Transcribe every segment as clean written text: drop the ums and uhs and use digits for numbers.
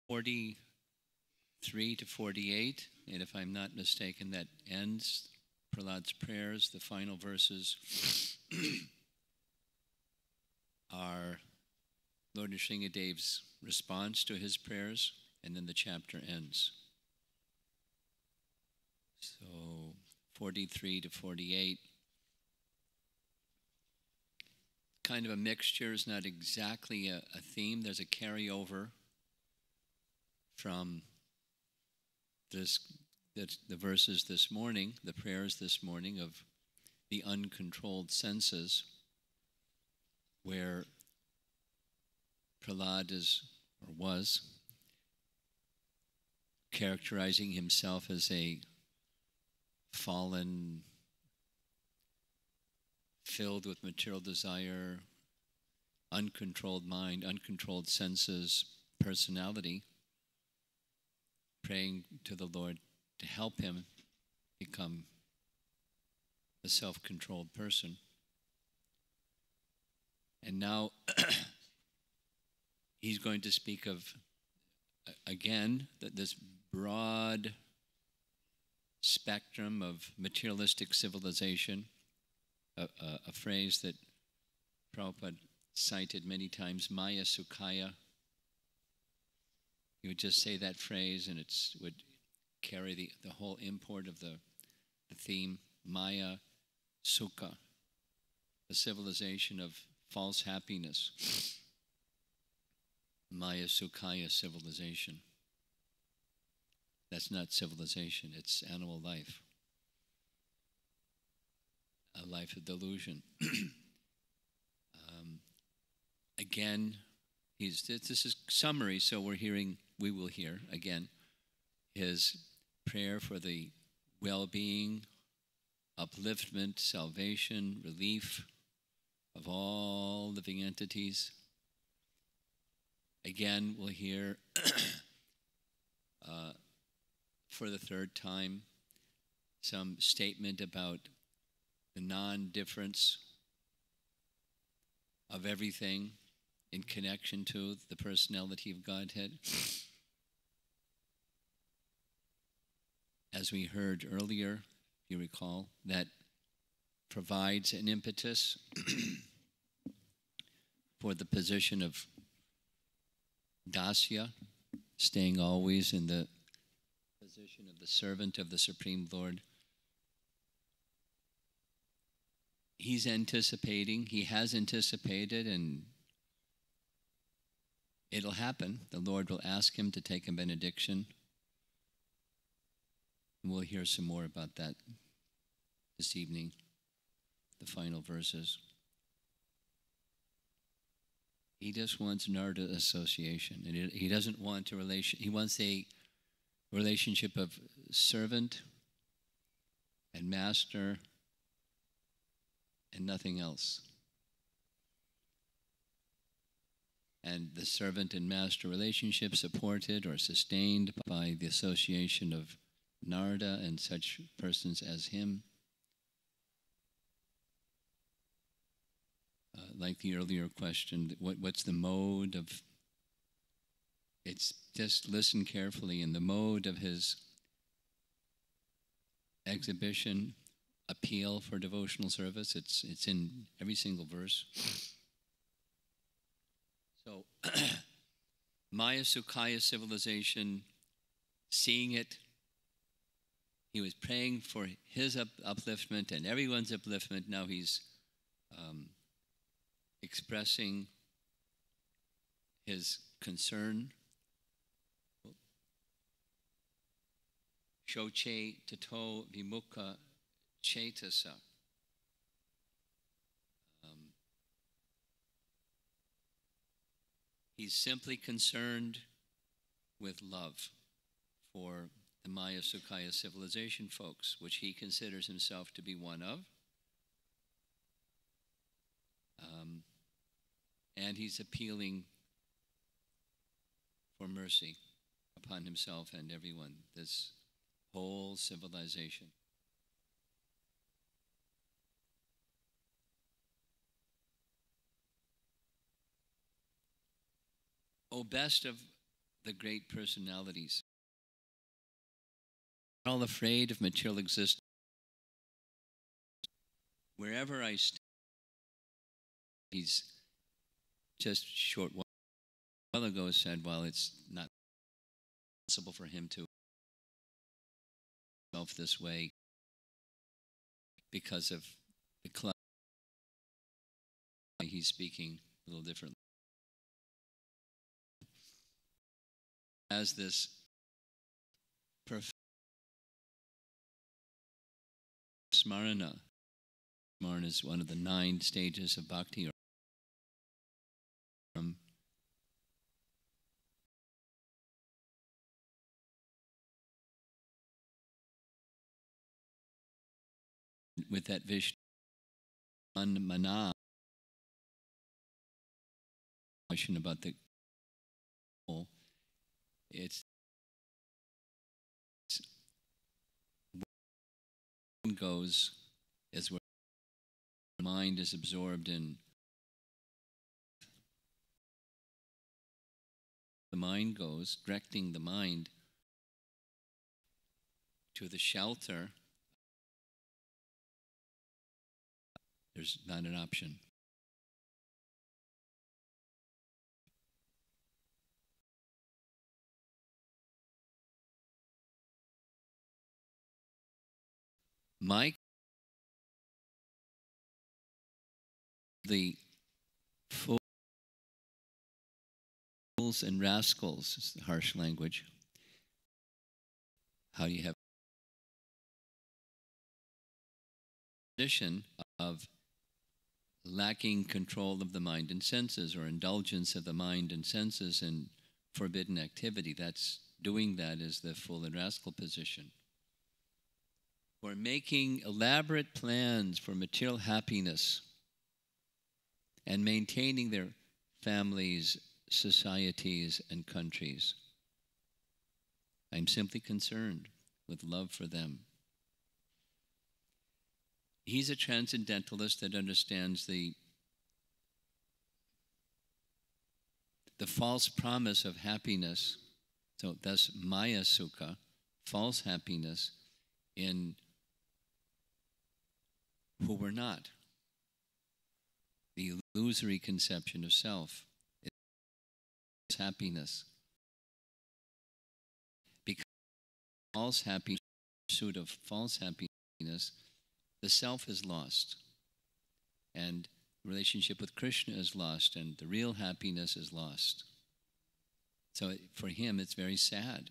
43 to 48, and if I'm not mistaken, that ends Prahlada's prayers. The final verses are Lord Nrsingadev's response to his prayers, and then the chapter ends. So 43 to 48, kind of a mixture, is not exactly a theme. There's a carryover from the verses this morning, the prayers this morning of the uncontrolled senses, where Prahlada was characterizing himself as a fallen, filled with material desire, uncontrolled mind, uncontrolled senses, personality, praying to the Lord to help him become a self-controlled person. And now he's going to speak of, again, this broad spectrum of materialistic civilization, a phrase that Prabhupada cited many times, Maya Sukhaya. He would just say that phrase and it would carry the whole import of the theme, Maya Sukha, the civilization of false happiness. Maya Sukhaya civilization. That's not civilization, it's animal life. A life of delusion. Again, this is summary, so we will hear again his prayer for the well-being, upliftment, salvation, relief of all living entities. Again, we'll hear for the third time some statement about the non-difference of everything in connection to the personality of Godhead. As we heard earlier, if you recall, that provides an impetus for the position of dasya, staying always in the position of the servant of the Supreme Lord. He has anticipated, and it'll happen. The Lord will ask him to take a benediction. And we'll hear some more about that this evening, the final verses. He just wants Narada association. And he doesn't want a relation. He wants a relationship of servant and master and nothing else. And the servant and master relationship supported or sustained by the association of Narada and such persons as him. Like the earlier question, what's the mode of, it's just listen carefully, in the mode of his exhibition, appeal for devotional service, it's in every single verse. So, Maya Sukhaya civilization, seeing it, he was praying for his upliftment and everyone's upliftment. Now he's expressing his concern. Shoche tato vimukha cetasa. He's simply concerned with love for the Maya Sukhaya civilization folks, which he considers himself to be one of. And he's appealing for mercy upon himself and everyone, this whole civilization. O best of the great personalities. All afraid of material existence. Wherever I stand, he's just short while ago said, well, it's not possible for him to self this way because of the club. He's speaking a little differently. As this perfect smarana. Smarana is one of the 9 stages of bhakti. With that Vishnu Mana question about the it's goes is where the mind is absorbed in. The mind goes, directing the mind to the shelter. There's not an option. Mike, the fools and rascals is the harsh language. How do you have a position of lacking control of the mind and senses, or indulgence of the mind and senses in forbidden activity? That's doing that is the fool and rascal position. Who are making elaborate plans for material happiness and maintaining their families, societies, and countries. I'm simply concerned with love for them. He's a transcendentalist that understands the false promise of happiness. So thus Maya Sukha, false happiness in who we're not. The illusory conception of self is happiness. Because false happiness, pursuit of false happiness, the self is lost. And the relationship with Krishna is lost, and the real happiness is lost. So for him, it's very sad.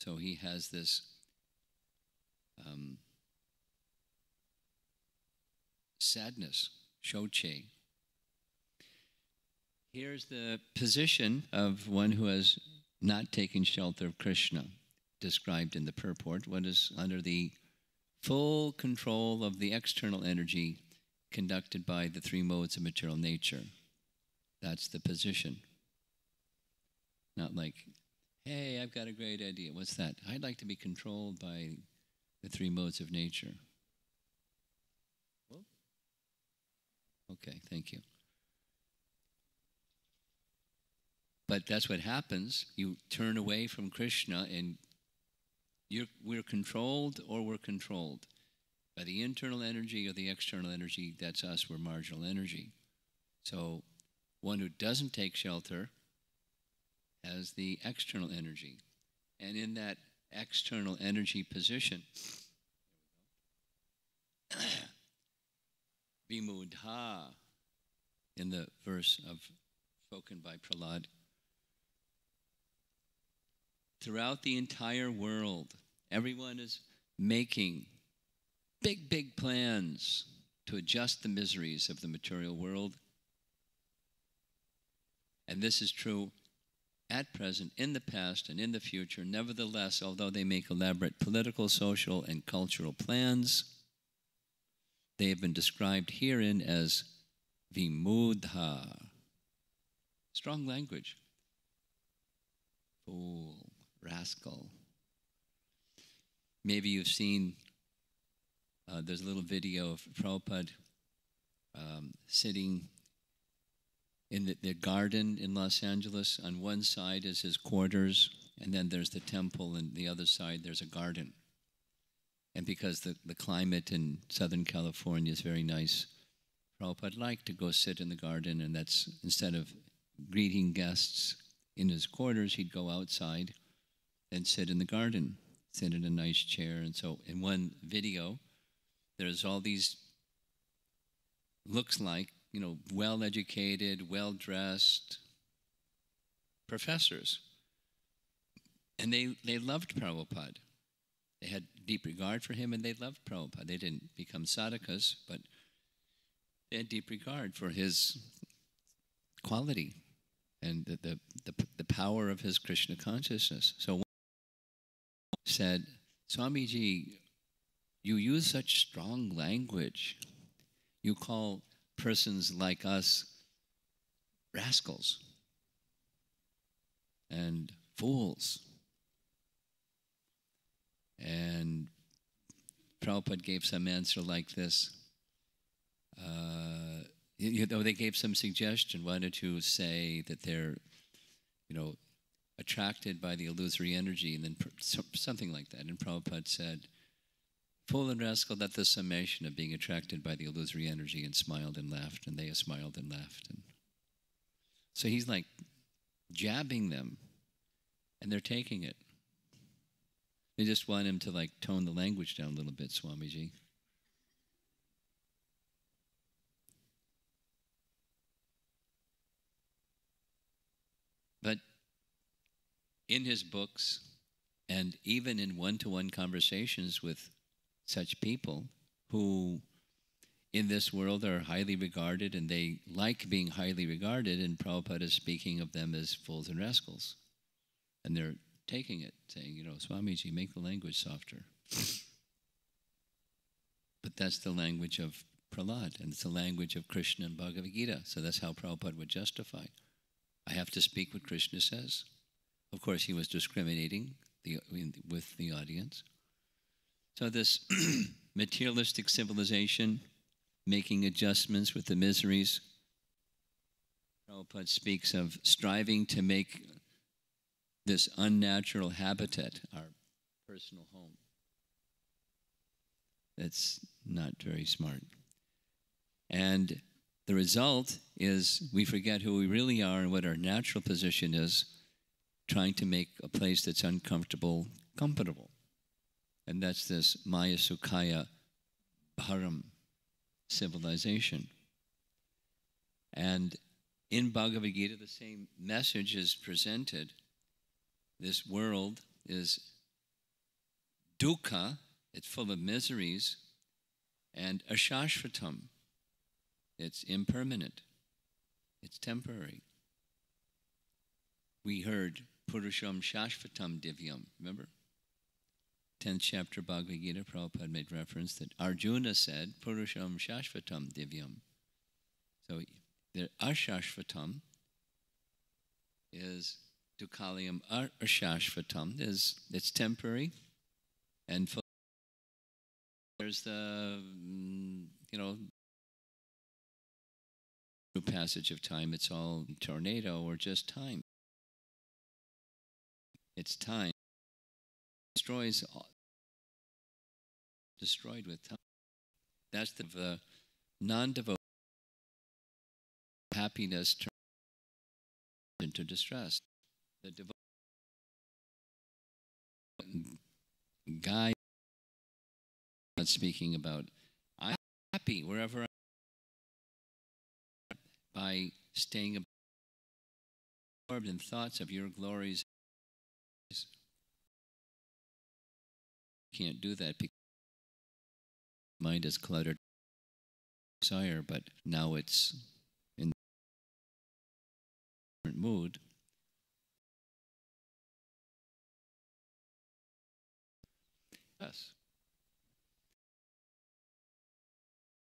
So he has this sadness, shoche. Here's the position of one who has not taken shelter of Krishna, described in the purport. One is under the full control of the external energy conducted by the 3 modes of material nature. That's the position. Not like, hey, I've got a great idea. What's that? I'd like to be controlled by the 3 modes of nature. Okay, thank you. But that's what happens. You turn away from Krishna and we're controlled, or we're controlled by the internal energy or the external energy. That's us, we're marginal energy. So one who doesn't take shelter has the external energy. And in that external energy position, Vimudha, in the verse spoken by Prahlada, throughout the entire world, everyone is making big, big plans to adjust the miseries of the material world. And this is true at present, in the past, and in the future. Nevertheless, although they make elaborate political, social, and cultural plans, they have been described herein as vimudha. Strong language. Fool, rascal. Maybe you've seen, there's a little video of Prabhupada sitting in the garden in Los Angeles. On one side is his quarters, and then there's the temple, and the other side there's a garden. And because the climate in Southern California is very nice, Prabhupada liked to go sit in the garden, and that's, instead of greeting guests in his quarters, he'd go outside and sit in the garden, sit in a nice chair. And so in one video, there's all these, looks like, well-educated, well-dressed professors. And they loved Prabhupada. They had deep regard for him, and they loved Prabhupada. They didn't become sadhakas, but they had deep regard for his quality and the power of his Krishna consciousness. So one said, Swamiji, you use such strong language. You call persons like us rascals and fools. And Prabhupada gave some answer like this. They gave some suggestion. Why don't you say that they're, attracted by the illusory energy, and then something like that. And Prabhupada said, fool and rascal, that's the summation of being attracted by the illusory energy, and smiled and laughed, and they smiled and laughed. And so he's like jabbing them, and they're taking it. They just want him to tone the language down a little bit, Swamiji. But in his books, and even in one-to-one conversations with such people who in this world are highly regarded, and they like being highly regarded, and Prabhupada is speaking of them as fools and rascals. And they're taking it, saying, Swamiji, make the language softer. But that's the language of Prahlada, and it's the language of Krishna and Bhagavad Gita. So that's how Prabhupada would justify. I have to speak what Krishna says. Of course, he was discriminating with the audience. So this materialistic civilization, making adjustments with the miseries, Prabhupada speaks of striving to make this unnatural habitat our personal home. That's not very smart. And the result is we forget who we really are and what our natural position is, trying to make a place that's uncomfortable comfortable. And that's this Maya Sukhaya Bharam civilization. And in Bhagavad Gita, the same message is presented. This world is dukkha, it's full of miseries, and ashashvatam, it's impermanent, it's temporary. We heard Purusham Shashvatam Divyam, remember? 10th chapter Bhagavad Gita, Prabhupada made reference that Arjuna said, Purusham Shashvatam Divyam. So the Ashashvatam is Dukkalayam Ashashvatam, it's temporary, and there's the, passage of time, it's all tornado or just time. It's time. Destroys all. Destroyed with time. That's the non-devoted happiness turns into distress. The devoted guy speaking about, I'm happy wherever I am by staying absorbed in thoughts of your glories. Can't do that because mind is cluttered desire, but now it's in a different mood. Yes.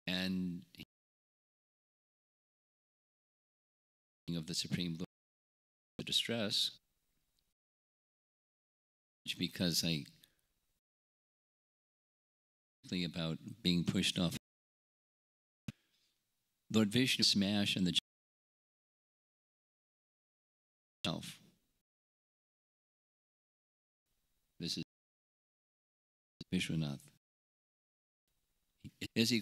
And of the Supreme Lord, the distress, because about being pushed off. Lord Vishnu smash and the self. This is Vishwanath. Is he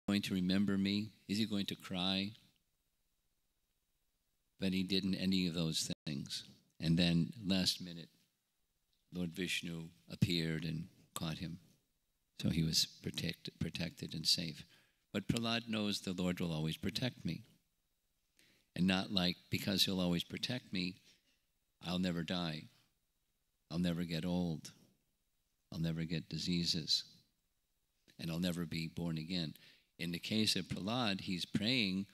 going to remember me? Is he going to cry? But he didn't any of those things. And then last minute, Lord Vishnu appeared and caught him. So he was protected and safe. But Prahlad knows the Lord will always protect me. And not like, because he'll always protect me, I'll never die. I'll never get old. I'll never get diseases. And I'll never be born again. In the case of Prahlad, he's praying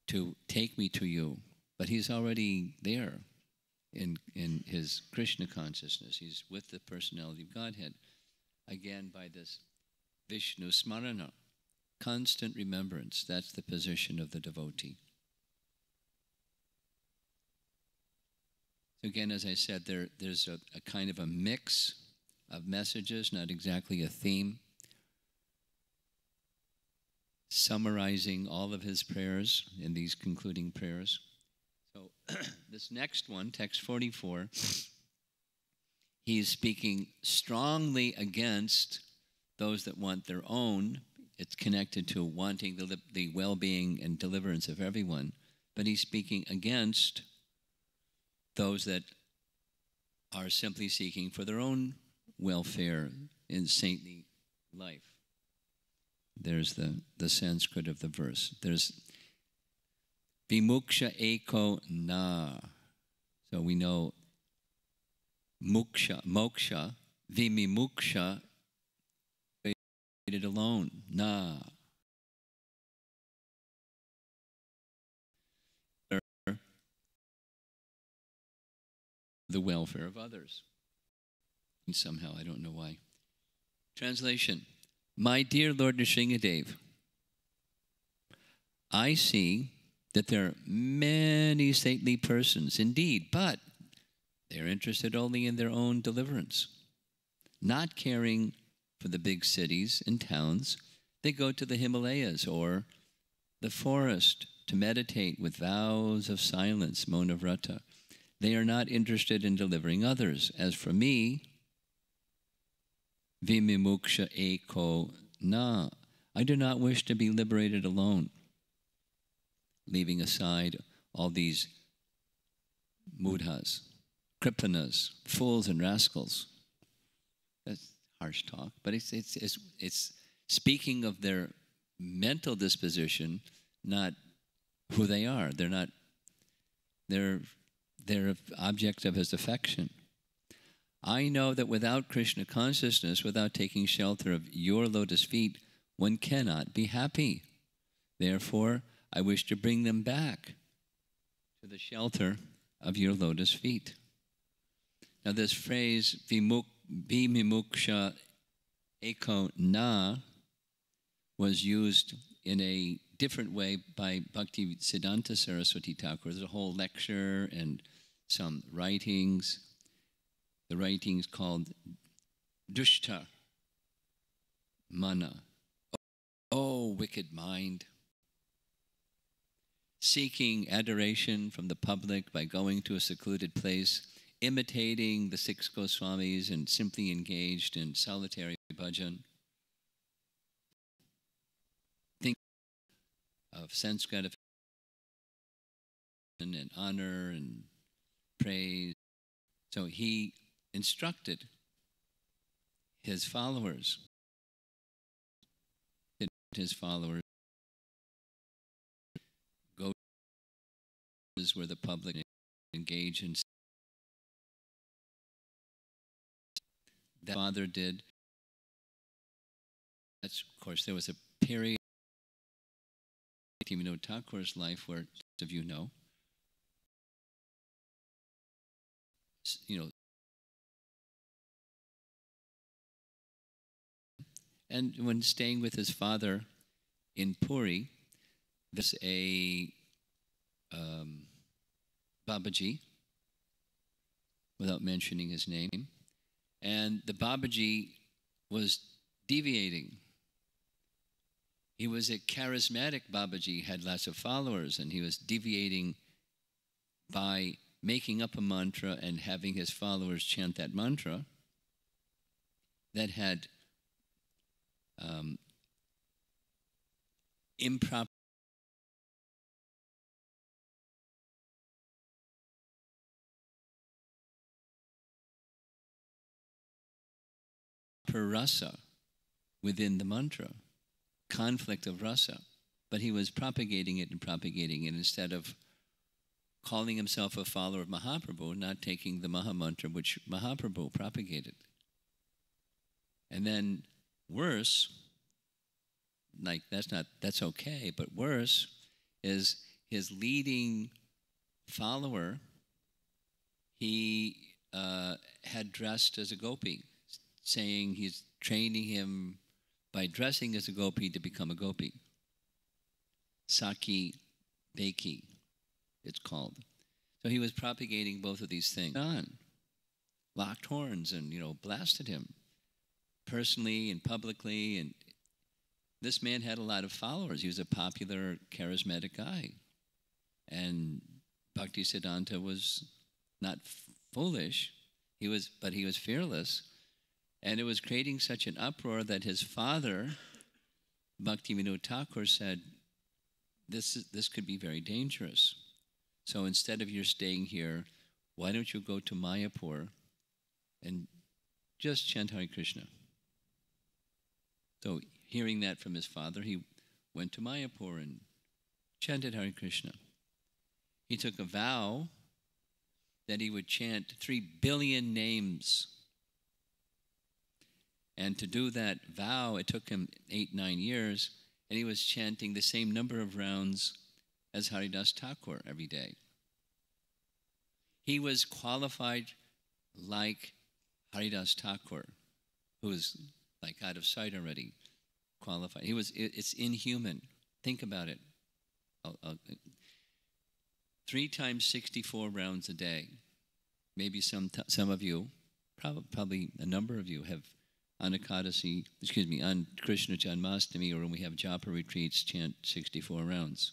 to take me to you. But he's already there in his Krishna consciousness. He's with the personality of Godhead. Again, by this Vishnu Smarana, constant remembrance. That's the position of the devotee. Again, as I said, there's a kind of a mix of messages, not exactly a theme, summarizing all of his prayers in these concluding prayers. So this next one, text 44, he's speaking strongly against those that want their own. It's connected to wanting the well-being and deliverance of everyone. But he's speaking against those that are simply seeking for their own welfare in saintly life. There's the Sanskrit of the verse. There's Vimuksha eko na. So we know moksha, vimimuksha, created alone, na. The welfare of others. And somehow, I don't know why. Translation. My dear Lord Nrsingadev, I see that there are many saintly persons indeed, but they're interested only in their own deliverance, not caring for the big cities and towns. They go to the Himalayas or the forest to meditate with vows of silence, Maunavrata. They are not interested in delivering others. As for me, Vimimuksha eko na, I do not wish to be liberated alone, leaving aside all these mudhas, kripanas, fools and rascals. That's harsh talk, but it's speaking of their mental disposition, not who they are. They're object of his affection. I know that without Krishna consciousness, without taking shelter of your lotus feet, one cannot be happy. Therefore, I wish to bring them back to the shelter of your lotus feet. Now this phrase, vimimuksha eko na, was used in a different way by Bhakti Siddhanta Saraswati Thakur. There's a whole lecture and some writings. The writings called Dushta Mana. Oh, wicked mind. Seeking adoration from the public by going to a secluded place, imitating the 6 Goswamis and simply engaged in solitary bhajan. Think of sense gratification and honor and praise. So he instructed his followers go where the public engage in. That father did. That's, of course, there was a period in Vinod Thakur's life where, most of you know, and when staying with his father in Puri, there's a Babaji, without mentioning his name, and the Babaji was deviating. He was a charismatic Babaji, had lots of followers, and he was deviating by making up a mantra and having his followers chant that mantra that had improper rasa within the mantra, conflict of rasa. But he was propagating it instead of calling himself a follower of Mahaprabhu, not taking the Mahamantra which Mahaprabhu propagated. And then worse, like that's okay, but worse is his leading follower, he had dressed as a gopi, saying he's training him by dressing as a gopi to become a gopi. Saki Beki, it's called. So he was propagating both of these things. Locked horns and, blasted him personally and publicly. And this man had a lot of followers. He was a popular, charismatic guy. And Bhaktisiddhanta was not foolish. But he was fearless. And it was creating such an uproar that his father, Bhaktivinoda Thakur, said, this could be very dangerous. So instead of your staying here, why don't you go to Mayapur and just chant Hare Krishna? So hearing that from his father, he went to Mayapur and chanted Hare Krishna. He took a vow that he would chant 3 billion names. And to do that vow, it took him 8-9 years, and he was chanting the same number of rounds as Haridas Thakur every day. He was qualified like Haridas Thakur, who was like out of sight already, qualified. It's inhuman. Think about it. 3 times 64 rounds a day. Maybe some of you, probably a number of you have on Krishna Janmashtami, or when we have japa retreats, chant 64 rounds.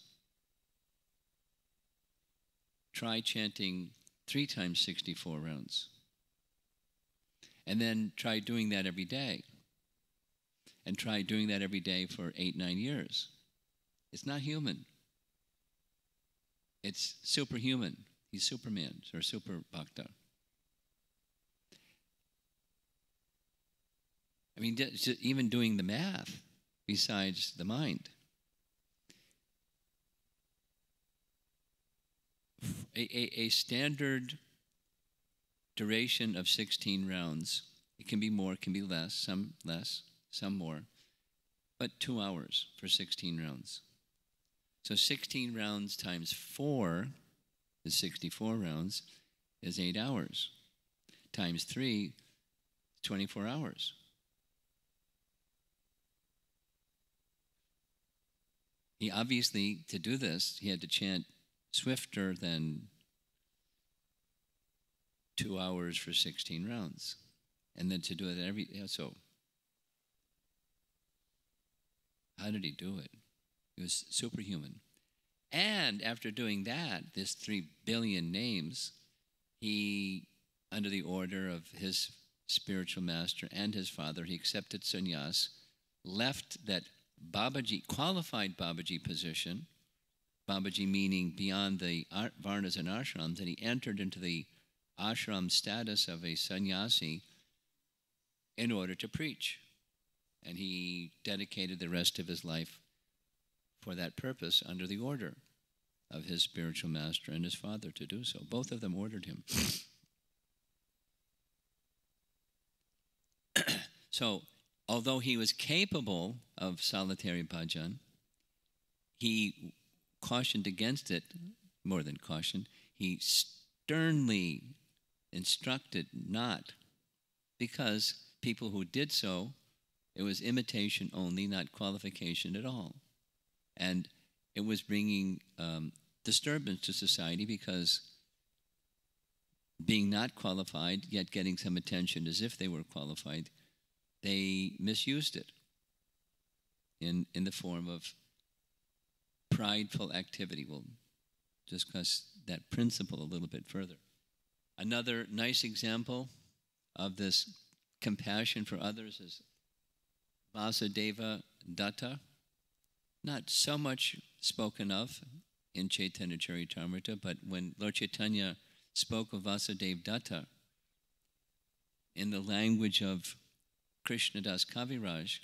Try chanting 3 times 64 rounds. And then try doing that every day. And try doing that every day for 8-9 years. It's not human. It's superhuman. He's Superman or Super Bhakta. I mean, even doing the math, besides the mind. A standard duration of 16 rounds, it can be more, it can be less, some more, but 2 hours for 16 rounds. So 16 rounds times 4 is 64 rounds, is 8 hours. Times 3, 24 hours. He obviously, to do this, he had to chant swifter than 2 hours for 16 rounds. And then to do it so how did he do it? He was superhuman. And after doing that, this 3 billion names, he, under the order of his spiritual master and his father, he accepted sannyas, left that Babaji, qualified Babaji position, Babaji meaning beyond the varnas and ashrams, and he entered into the ashram status of a sannyasi in order to preach. And he dedicated the rest of his life for that purpose under the order of his spiritual master and his father to do so. Both of them ordered him. So, although he was capable of solitary bhajan, he cautioned against it, more than cautioned, he sternly instructed not, because people who did so, it was imitation only, not qualification at all. And it was bringing disturbance to society, because being not qualified, yet getting some attention as if they were qualified, they misused it in the form of prideful activity. We'll discuss that principle a little bit further. Another nice example of this compassion for others is Vasudeva Datta. Not so much spoken of in Chaitanya Charitamrita, but when Lord Chaitanya spoke of Vasudeva Datta in the language of Krishnadas Kaviraj,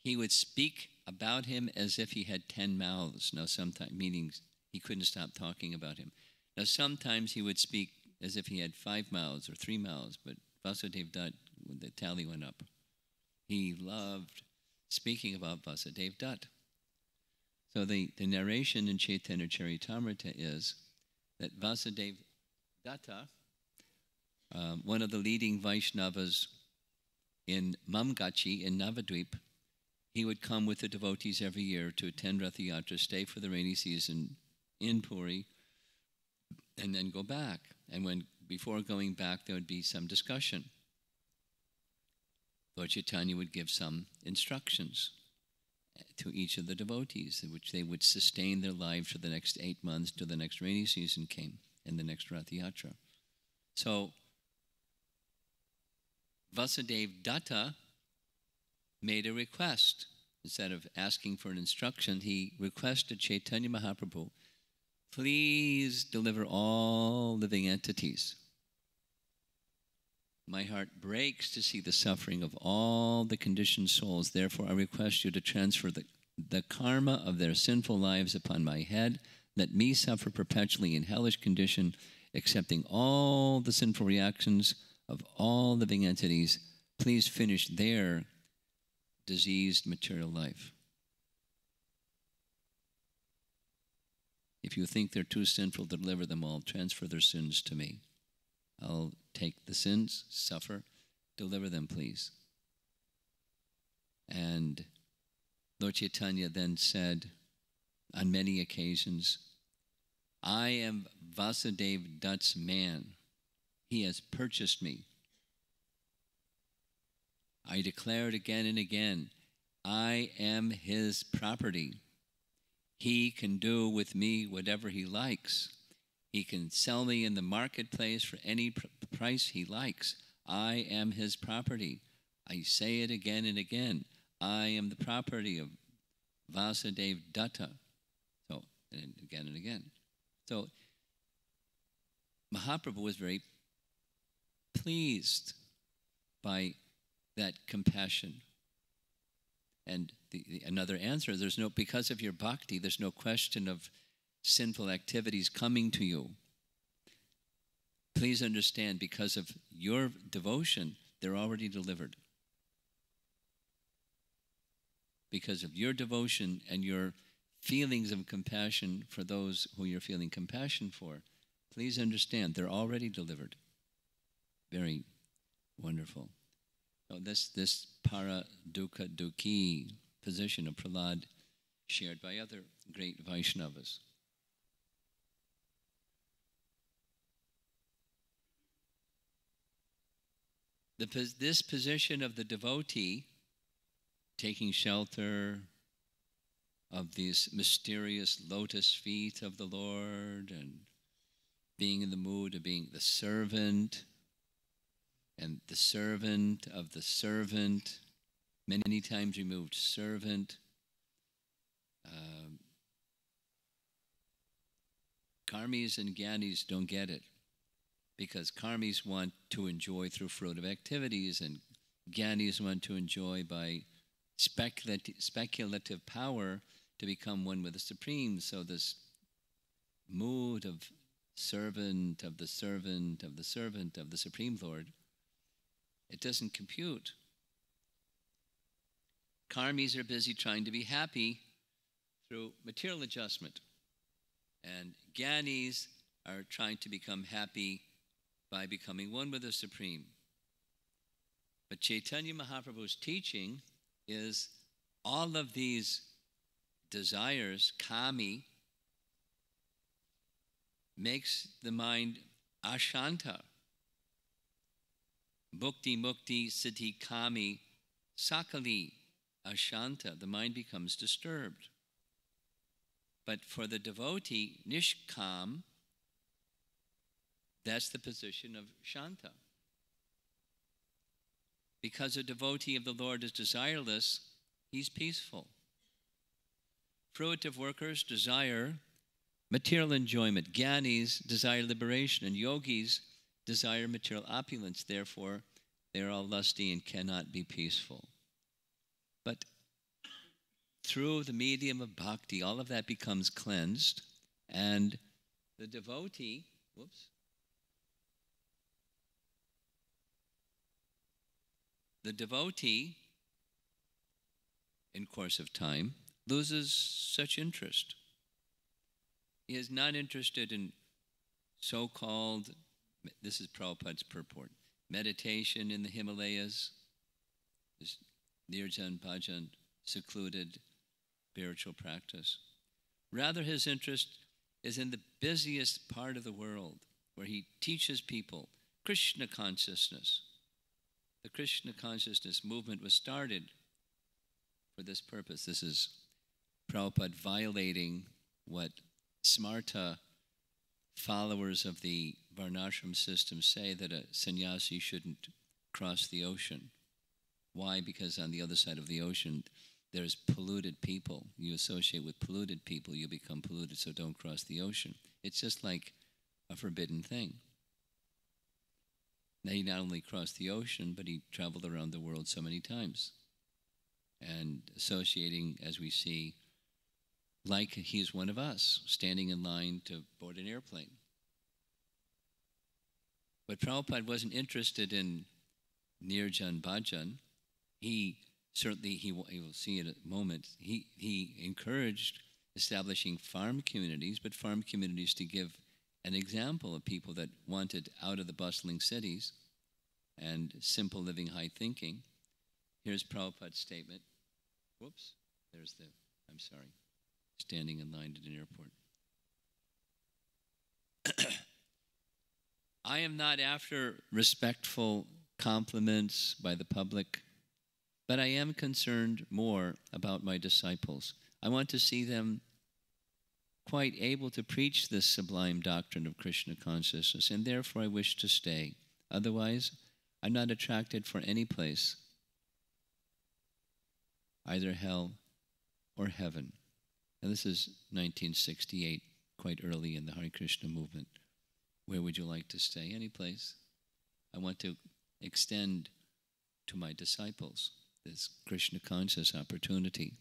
he would speak about him as if he had 10 mouths. Now, sometimes, meaning he couldn't stop talking about him. Now, sometimes he would speak as if he had 5 mouths or 3 mouths, but Vasudeva Datta, the tally went up. He loved speaking about Vasudeva Datta. So the narration in Chaitanya Charitamrita is that Vasudeva Datta, one of the leading Vaishnavas in Mamgachi in Navadvip, he would come with the devotees every year to attend Rath Yatra, stay for the rainy season in Puri, and then go back. And before going back, there would be some discussion. Lord Chaitanya would give some instructions to each of the devotees, in which they would sustain their lives for the next 8 months till the next rainy season came and the next Rath Yatra. So Vasudeva Datta made a request. Instead of asking for an instruction, he requested Chaitanya Mahaprabhu, please deliver all living entities. My heart breaks to see the suffering of all the conditioned souls. Therefore, I request you to transfer the karma of their sinful lives upon my head. Let me suffer perpetually in hellish condition, accepting all the sinful reactions of all living entities. Please finish their diseased material life. If you think they're too sinful to deliver them all, transfer their sins to me. I'll take the sins, suffer, deliver them, please. And Lord Chaitanya then said on many occasions, I am Vasudeva Datta's man. He has purchased me. I declare it again and again, I am his property. He can do with me whatever he likes. He can sell me in the marketplace for any price he likes. I am his property. I say it again and again. I am the property of Vasudeva Datta. So, and again and again. So, Mahaprabhu was very pleased by that compassion. And another answer, because of your bhakti, there's no question of sinful activities coming to you. Please understand, because of your devotion, they're already delivered. Because of your devotion and your feelings of compassion for those who you're feeling compassion for, please understand, they're already delivered. Very wonderful. So this para dukkha dukhi position of Prahlada shared by other great Vaishnavas. This position of the devotee, taking shelter of these mysterious lotus feet of the Lord and being in the mood of being the servant and the servant of the servant, many times removed servant. Karmis and Gyanis don't get it, because karmis want to enjoy through fruitive activities, and Gyanis want to enjoy by speculative power to become one with the Supreme. So this mood of servant of the servant of the servant of the Supreme Lord, it doesn't compute. Karmis are busy trying to be happy through material adjustment, and Gyanis are trying to become happy by becoming one with the Supreme. But Chaitanya Mahaprabhu's teaching is all of these desires, kami, makes the mind ashanta. Bhukti, mukti, siddhi, kami, sakali, ashanta. The mind becomes disturbed. But for the devotee, nishkam, That's the position of Shanta. Because a devotee of the Lord is desireless, he's peaceful. Fruitive workers desire material enjoyment. Jnanis desire liberation, and yogis desire material opulence. Therefore, they are all lusty and cannot be peaceful. But through the medium of bhakti, all of that becomes cleansed, and the devotee, the devotee, in course of time, loses such interest. He is not interested in so-called, this is Prabhupada's purport, meditation in the Himalayas, this nirjan bhajan, secluded spiritual practice. Rather, his interest is in the busiest part of the world, where he teaches people Krishna consciousness. The Krishna consciousness movement was started for this purpose. This is Prabhupada violating what smarta followers of the varnashram system say, that a sannyasi shouldn't cross the ocean. Why? Because on the other side of the ocean, there's polluted people. You associate with polluted people, you become polluted, so don't cross the ocean. It's just like a forbidden thing. Now, he not only crossed the ocean, but he traveled around the world so many times. And associating, as we see, like he's one of us, standing in line to board an airplane. But Prabhupada wasn't interested in nirjan bhajan. He certainly, he will see in a moment, he encouraged establishing farm communities, but farm communities to give an example of people that wanted out of the bustling cities and simple living, high thinking. Here's Prabhupada's statement. Standing in line at an airport. I am not after respectful compliments by the public, but I am concerned more about my disciples. I want to see them quite able to preach this sublime doctrine of Krishna consciousness, and therefore I wish to stay. Otherwise, I'm not attracted for any place, either hell or heaven. And this is 1968, quite early in the Hare Krishna movement. Where would you like to stay? Any place. I want to extend to my disciples this Krishna conscious opportunity.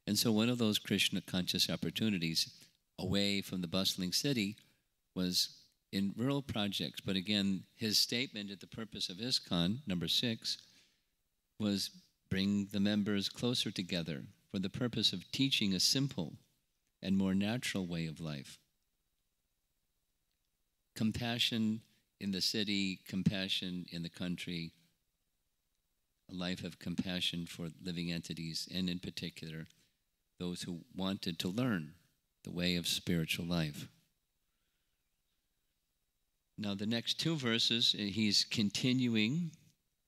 And so one of those Krishna conscious opportunities away from the bustling city was in rural projects. But again, his statement at the purpose of ISKCON, number 6, was bring the members closer together for the purpose of teaching a simple and more natural way of life. Compassion in the city, compassion in the country, a life of compassion for living entities, and in particular, those who wanted to learn the way of spiritual life. Now, the next 2 verses, he's continuing,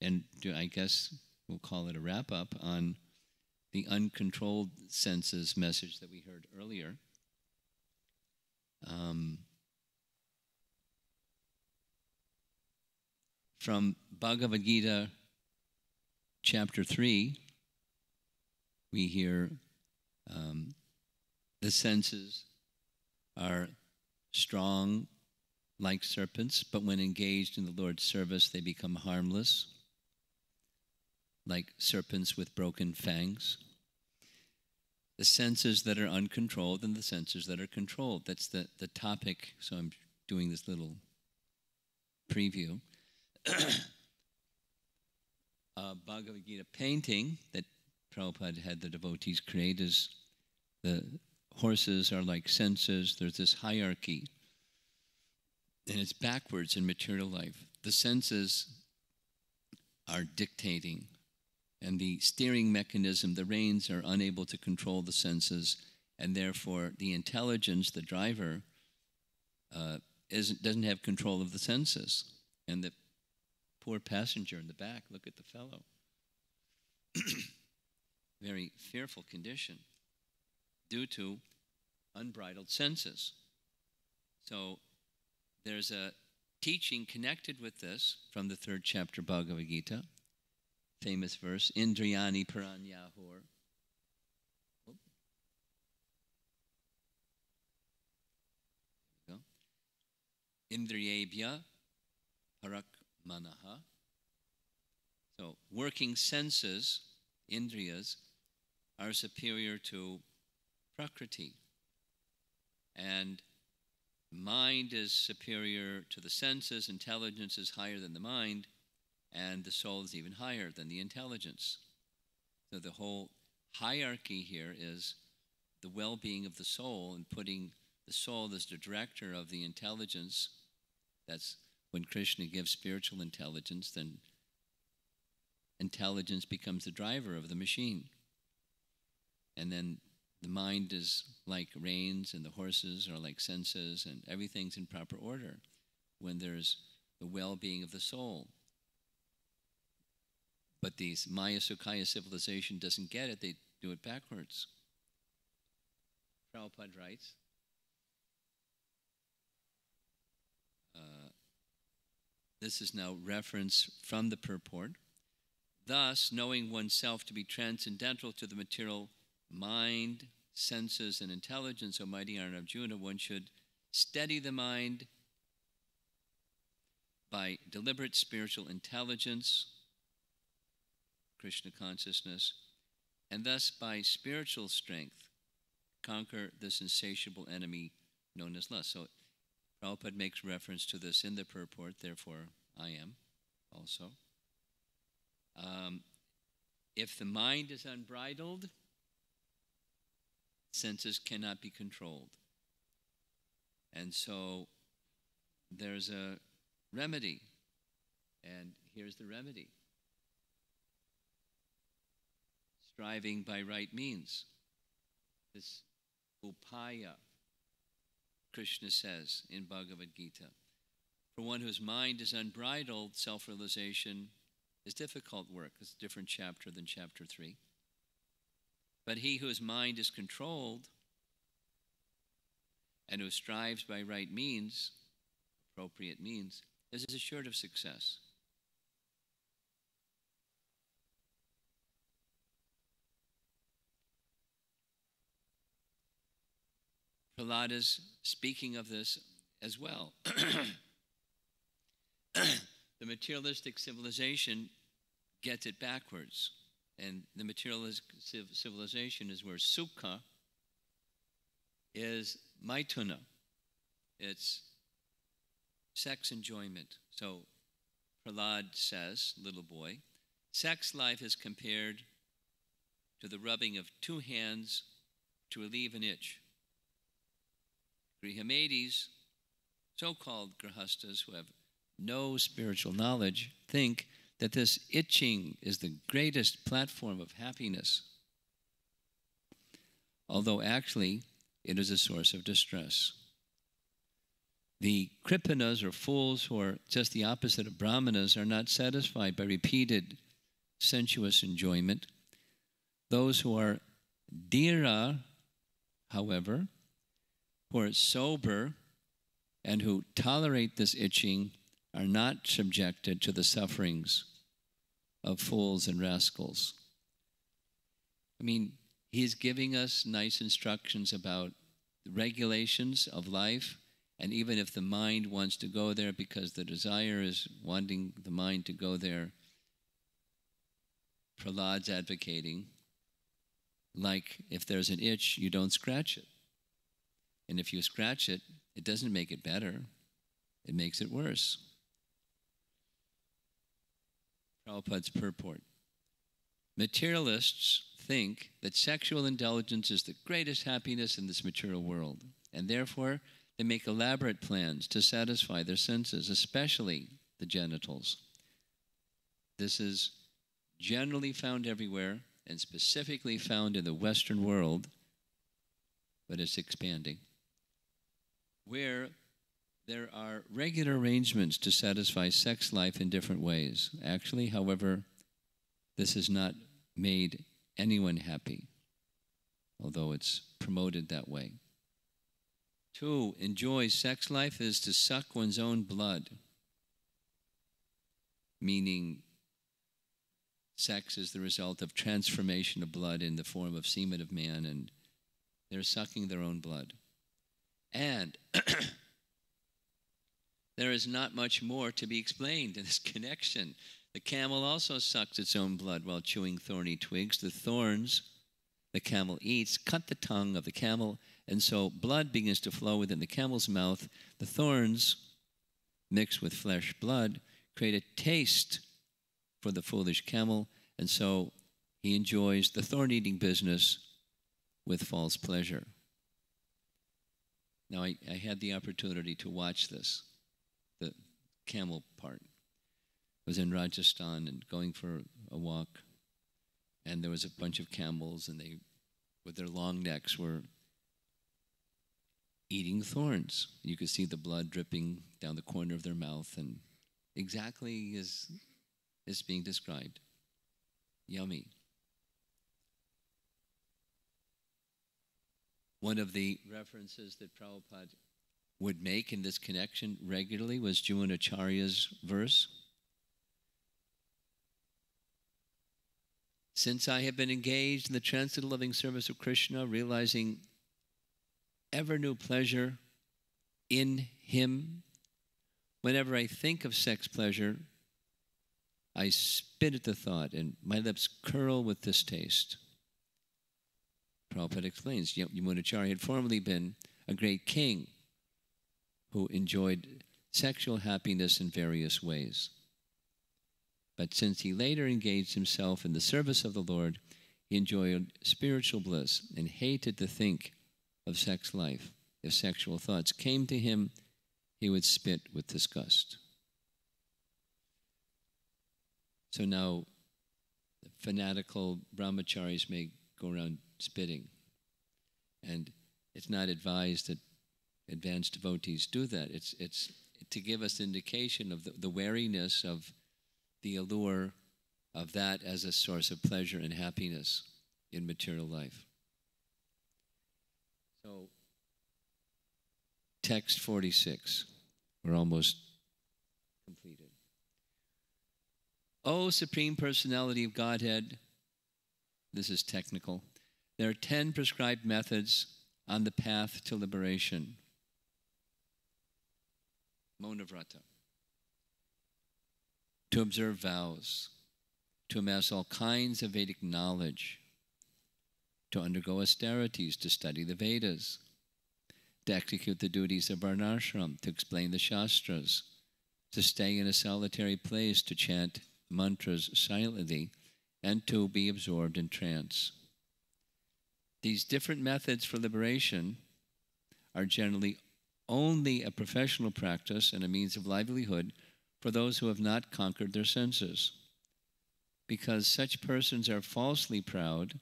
and I guess we'll call it a wrap-up on the uncontrolled senses message that we heard earlier. From Bhagavad Gita, chapter 3, we hear the senses are strong like serpents, but when engaged in the Lord's service, they become harmless, like serpents with broken fangs. The senses that are uncontrolled and the senses that are controlled. That's the topic, so I'm doing this little preview. Bhagavad Gita painting that Prabhupada had the devotees create is the horses are like senses. There's this hierarchy, and it's backwards in material life. The senses are dictating, and the steering mechanism, the reins, are unable to control the senses, and therefore the intelligence, the driver, doesn't have control of the senses. And the poor passenger in the back, look at the fellow. Very fearful condition due to unbridled senses. So there's a teaching connected with this from the third chapter Bhagavad Gita, famous verse, Indriyani Paranyahur. Indriyebhya parak manaha. So working senses, indriyas, are superior to prakriti. And mind is superior to the senses, intelligence is higher than the mind, and the soul is even higher than the intelligence. So the whole hierarchy here is the well-being of the soul and putting the soul as the director of the intelligence. That's when Krishna gives spiritual intelligence, then intelligence becomes the driver of the machine. And then the mind is like reins and the horses are like senses, and everything's in proper order when there's the well-being of the soul. But the Maya Sukhaya civilization doesn't get it. They do it backwards. Prabhupada writes, this is now reference from the purport. Thus, knowing oneself to be transcendental to the material mind, senses, and intelligence, O mighty Arjuna, one should steady the mind by deliberate spiritual intelligence, Krishna consciousness, and thus by spiritual strength conquer this insatiable enemy known as lust. So Prabhupada makes reference to this in the purport, therefore I am also. If the mind is unbridled, senses cannot be controlled. And so there's a remedy, and here's the remedy. Striving by right means. This upaya, Krishna says in Bhagavad Gita. For one whose mind is unbridled, self-realization is difficult work. It's a different chapter than chapter 3. But he whose mind is controlled and who strives by right means, appropriate means, is assured of success. Prahlada's speaking of this as well. The materialistic civilization gets it backwards. And the materialistic civilization is where sukha is maituna. It's sex enjoyment. So Prahlad says, little boy, sex life is compared to the rubbing of two hands to relieve an itch. Grihamedis, so-called grihastas who have no spiritual knowledge, think that this itching is the greatest platform of happiness, although actually it is a source of distress. The kripanas, or fools, who are just the opposite of brahmanas, are not satisfied by repeated sensuous enjoyment. Those who are dhira, however, who are sober and who tolerate this itching, are not subjected to the sufferings of fools and rascals. I mean, he's giving us nice instructions about the regulations of life, and even if the mind wants to go there because the desire is wanting the mind to go there, Prahlad's advocating, like if there's an itch, you don't scratch it. And if you scratch it, it doesn't make it better, it makes it worse. Prabhupada's purport. Materialists think that sexual indulgence is the greatest happiness in this material world, and therefore they make elaborate plans to satisfy their senses, especially the genitals. This is generally found everywhere and specifically found in the Western world, but it's expanding, where there are regular arrangements to satisfy sex life in different ways. Actually, however, this has not made anyone happy, although it's promoted that way. To enjoy sex life is to suck one's own blood meaning sex is the result of transformation of blood in the form of semen of man, and they're sucking their own blood. And there is not much more to be explained in this connection. The camel also sucks its own blood while chewing thorny twigs. The thorns the camel eats cut the tongue of the camel, and so blood begins to flow within the camel's mouth. The thorns, mixed with flesh blood, create a taste for the foolish camel, and so he enjoys the thorn-eating business with false pleasure. Now, I had the opportunity to watch this, the camel part. I was in Rajasthan and going for a walk, and there was a bunch of camels, and they, with their long necks, were eating thorns. You could see the blood dripping down the corner of their mouth, and exactly as it's being described. Yummy. One of the references that Prabhupada would make in this connection regularly was Juvanacharya's verse. Since I have been engaged in the transcendental loving service of Krishna, realizing ever new pleasure in him, whenever I think of sex pleasure, I spit at the thought, and my lips curl with distaste. Prabhupada explains, Yamunacharya had formerly been a great king who enjoyed sexual happiness in various ways. But since he later engaged himself in the service of the Lord, he enjoyed spiritual bliss and hated to think of sex life. If sexual thoughts came to him, he would spit with disgust. So now, fanatical brahmacharis may go around spitting. And it's not advised that advanced devotees do that. It's to give us indication of the wariness of the allure of that as a source of pleasure and happiness in material life. So, text 46. We're almost completed. O Supreme Personality of Godhead, this is technical. There are 10 prescribed methods on the path to liberation. Monavrata. To observe vows, to amass all kinds of Vedic knowledge, to undergo austerities, to study the Vedas, to execute the duties of Varnashram, to explain the Shastras, to stay in a solitary place, to chant mantras silently, and to be absorbed in trance. These different methods for liberation are generally only a professional practice and a means of livelihood for those who have not conquered their senses. Because such persons are falsely proud,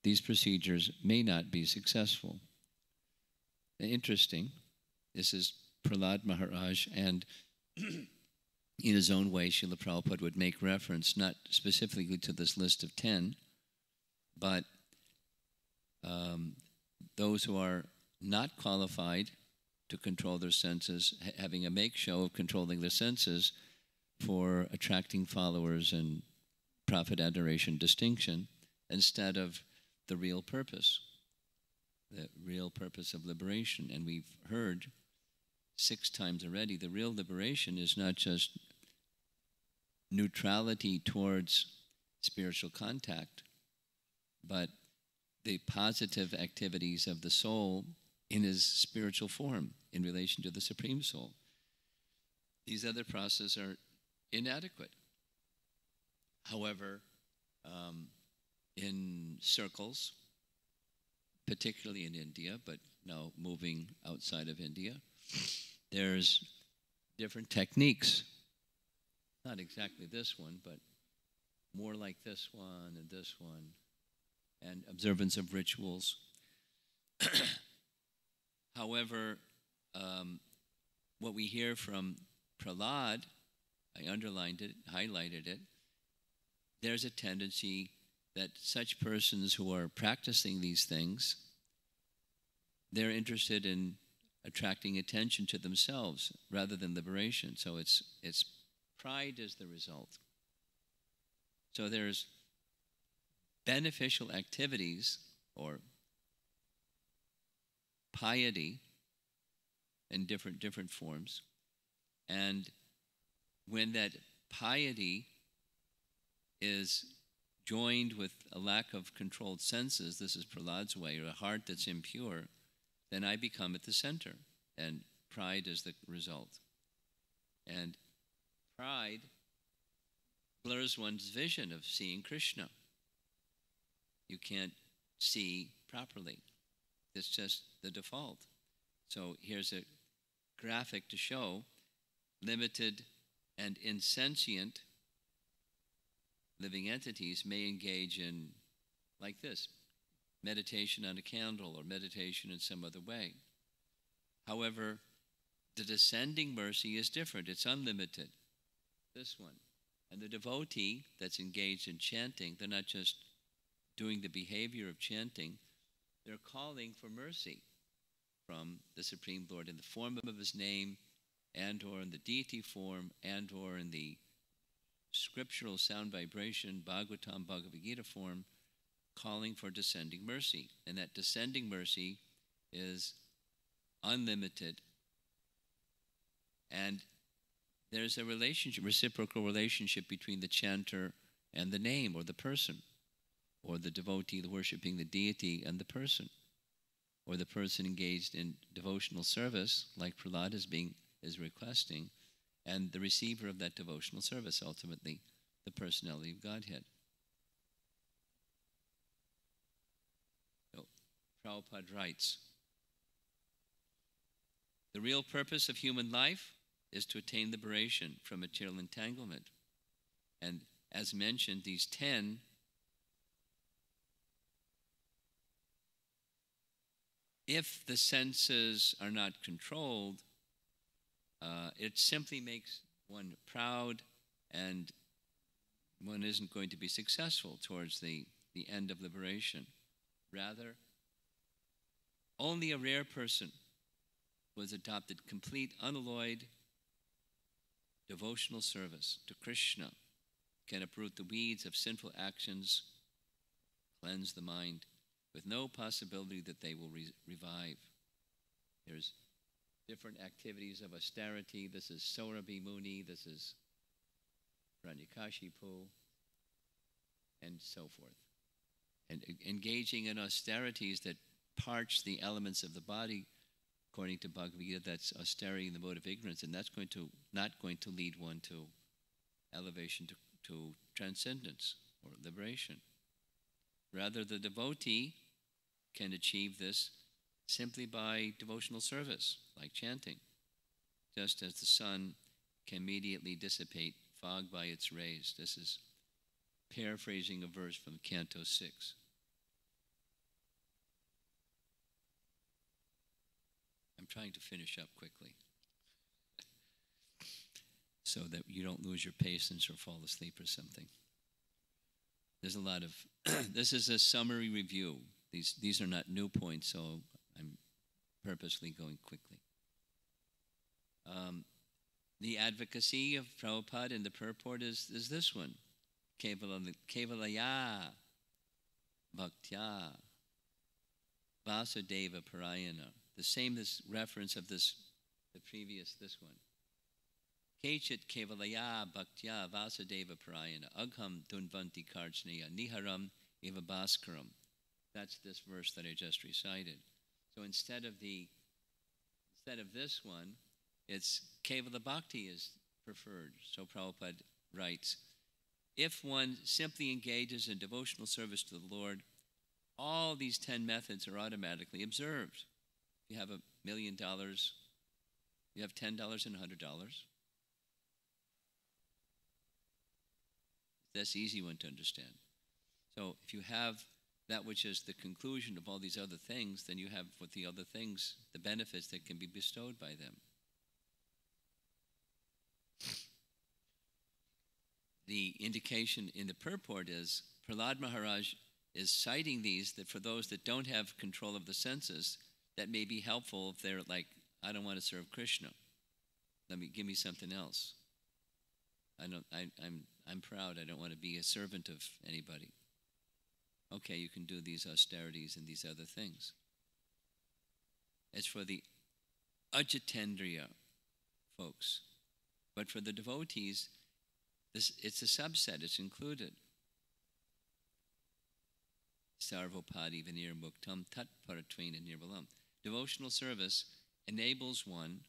these procedures may not be successful. Interesting. This is Prahlada Maharaj, and in his own way, Srila Prabhupada would make reference, not specifically to this list of 10, but those who are not qualified to control their senses, having a make show of controlling their senses for attracting followers and profit, adoration, distinction, instead of the real purpose of liberation. And we've heard 6 times already, the real liberation is not just neutrality towards spiritual contact, but the positive activities of the soul in his spiritual form in relation to the Supreme Soul. These other processes are inadequate. However, in circles, particularly in India, but now moving outside of India, there's different techniques. Not exactly this one, but more like this one and this one, and observance of rituals. However, what we hear from Prahlada, I underlined it, highlighted it, there's a tendency that such persons who are practicing these things, they're interested in attracting attention to themselves rather than liberation. So it's Pride is the result. So there's beneficial activities or piety in different forms. And when that piety is joined with a lack of controlled senses, this is Prahlada's way, or a heart that's impure, then I become at the center. And pride is the result. And pride blurs one's vision of seeing Krishna. You can't see properly. It's just the default. So here's a graphic to show limited and insentient living entities may engage in, like this, meditation on a candle or meditation in some other way. However, the descending mercy is different. It's unlimited. This one. And the devotee that's engaged in chanting, they're not just doing the behavior of chanting, they're calling for mercy from the Supreme Lord in the form of His name, and or in the deity form, and or in the scriptural sound vibration, Bhagavatam, Bhagavad Gita form, calling for descending mercy. And that descending mercy is unlimited. And there's a relationship, reciprocal relationship between the chanter and the name or the person, or the devotee worshiping the deity and the person, or the person engaged in devotional service, like Prahlada is requesting, and the receiver of that devotional service, ultimately, the personality of Godhead. So, Prabhupada writes, the real purpose of human life is to attain liberation from material entanglement. And as mentioned, these 10 if the senses are not controlled, it simply makes one proud, and one isn't going to be successful towards the end of liberation. Rather, only a rare person who has adopted complete, unalloyed devotional service to Krishna can uproot the weeds of sinful actions, cleanse the mind, with no possibility that they will revive. There's different activities of austerity. This is Saurabhi Muni, this is Pranyakashipu, and so forth. And engaging in austerities that parch the elements of the body, according to Bhagavad Gita, that's austerity in the mode of ignorance, and that's not going to lead one to elevation, to transcendence or liberation. Rather, the devotee can achieve this simply by devotional service, like chanting, just as the sun can immediately dissipate fog by its rays. This is paraphrasing a verse from Canto 6. I'm trying to finish up quickly so that you don't lose your patience or fall asleep or something. There's a lot of, this is a summary review. These are not new points, so I'm purposely going quickly. The advocacy of Prabhupada in the purport is this one. Kevalaya Bhaktya Vasudeva Parayana. The same as reference of the previous, this one. Kechit Kevalaya Bhaktya Vasudeva Parayana Agham Dunvanti Karjneya Niharam Eva Bhaskaram. That's this verse that I just recited. So instead of this one, it's Kevala Bhakti is preferred. So Prabhupada writes, if one simply engages in devotional service to the Lord, all these 10 methods are automatically observed. If you have $1 million, you have $10 and $100. That's an easy one to understand. So if you have that which is the conclusion of all these other things, then you have with the other things, the benefits that can be bestowed by them. The indication in the purport is Prahlada Maharaj is citing these that for those that don't have control of the senses, that may be helpful if they're like, I don't want to serve Krishna. Give me something else. I'm proud. I don't want to be a servant of anybody. Okay, you can do these austerities and these other things. It's for the Ajitendriya folks. But for the devotees, it's a subset, it's included. Sarvopadi Vinir Muktam Tat Paratvena Nirvalam. Devotional service enables one,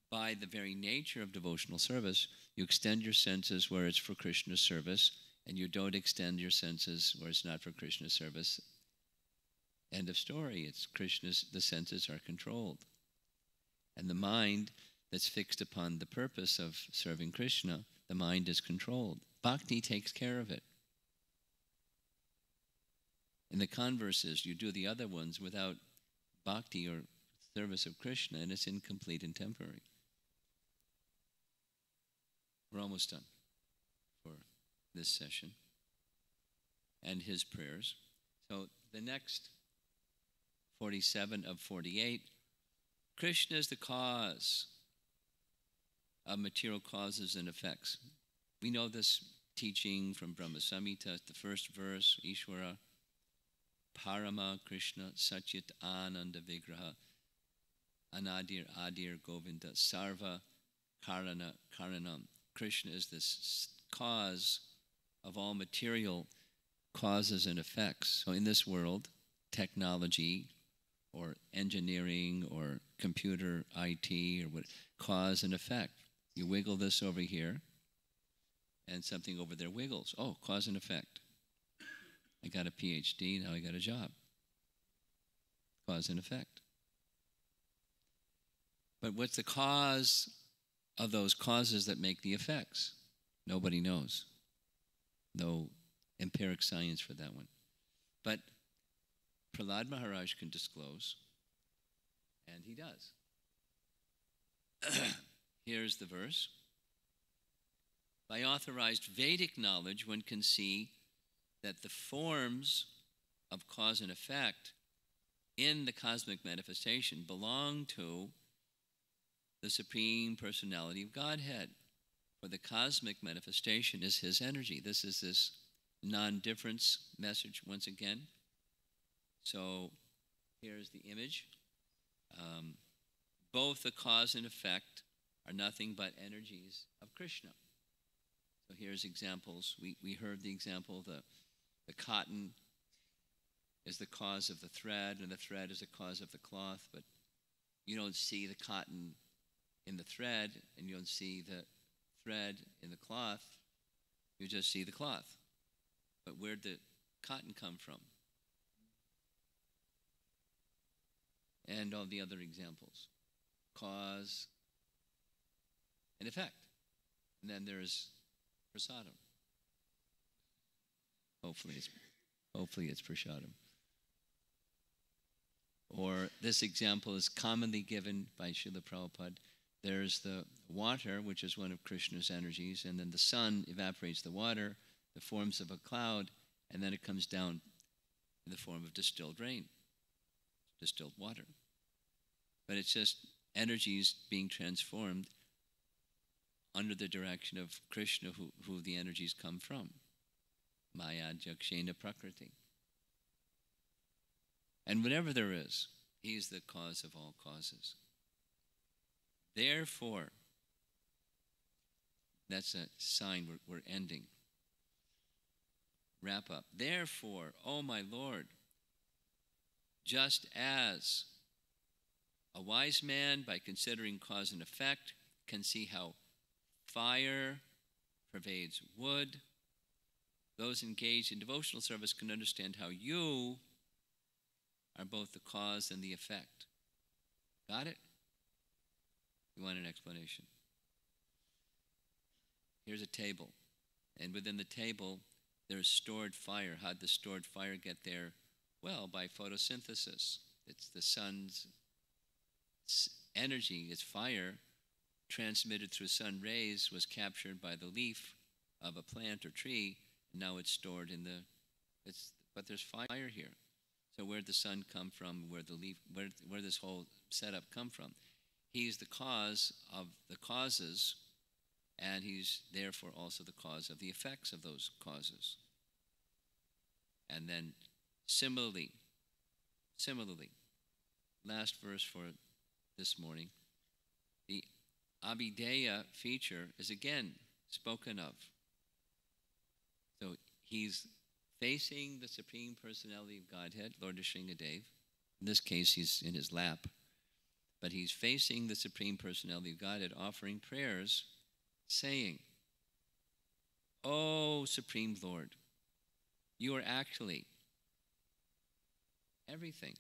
by the very nature of devotional service, you extend your senses where it's for Krishna's service, and you don't extend your senses where it's not for Krishna's service. End of story. It's Krishna's, the senses are controlled. And the mind that's fixed upon the purpose of serving Krishna, the mind is controlled. Bhakti takes care of it. And the converse is, you do the other ones without bhakti or service of Krishna, and it's incomplete and temporary. We're almost done for this session and his prayers. So the next 47 of 48, Krishna is the cause of material causes and effects. We know this teaching from Brahma Samhita, the first verse, Ishvara, Parama Krishna Satyat Ananda Vigraha Anadir Adir Govinda Sarva Karana Karanam. Krishna is this cause of all material causes and effects. So in this world, technology or engineering or computer IT or what, cause and effect. You wiggle this over here and something over there wiggles. Oh, cause and effect. I got a PhD, now I got a job. Cause and effect. But what's the cause of those causes that make the effects? Nobody knows. No empiric science for that one. But Prahlada Maharaj can disclose, and he does. Here's the verse. By authorized Vedic knowledge, one can see that the forms of cause and effect in the cosmic manifestation belong to the Supreme Personality of Godhead. For the cosmic manifestation is his energy. This is this non-difference message once again. So here's the image. Both the cause and effect are nothing but energies of Krishna. So here's examples. We heard the example, the cotton is the cause of the thread, and the thread is the cause of the cloth, but you don't see the cotton in the thread, and you don't see the thread in the cloth. You just see the cloth. But where'd the cotton come from? And all the other examples. Cause and effect. And then there's prasadam. Hopefully it's prasadam. Or this example is commonly given by Srila Prabhupada. There's the water, which is one of Krishna's energies, and then the sun evaporates the water, the forms of a cloud, and then it comes down in the form of distilled rain, distilled water. But it's just energies being transformed under the direction of Krishna, who the energies come from. Maya Jakshena Prakriti. And whatever there is, he is the cause of all causes. Therefore, that's a sign we're ending. Wrap up. Therefore, O my Lord, just as a wise man, by considering cause and effect, can see how fire pervades wood, those engaged in devotional service can understand how you are both the cause and the effect. Got it? You want an explanation? Here's a table, and within the table there's stored fire. How'd the stored fire get there? Well, by photosynthesis. It's the sun's energy, its fire, transmitted through sun rays, was captured by the leaf of a plant or tree, and now it's stored in but there's fire here. So where'd the sun come from? Where this whole setup come from? He's the cause of the causes, and he's therefore also the cause of the effects of those causes. And then similarly, last verse for this morning, the Abhideya feature is again spoken of. So he's facing the Supreme Personality of Godhead, Lord Nrsingadev. In this case, he's in his lap. But he's facing the Supreme Personality of Godhead, offering prayers, saying, "O Supreme Lord, you are actually everything.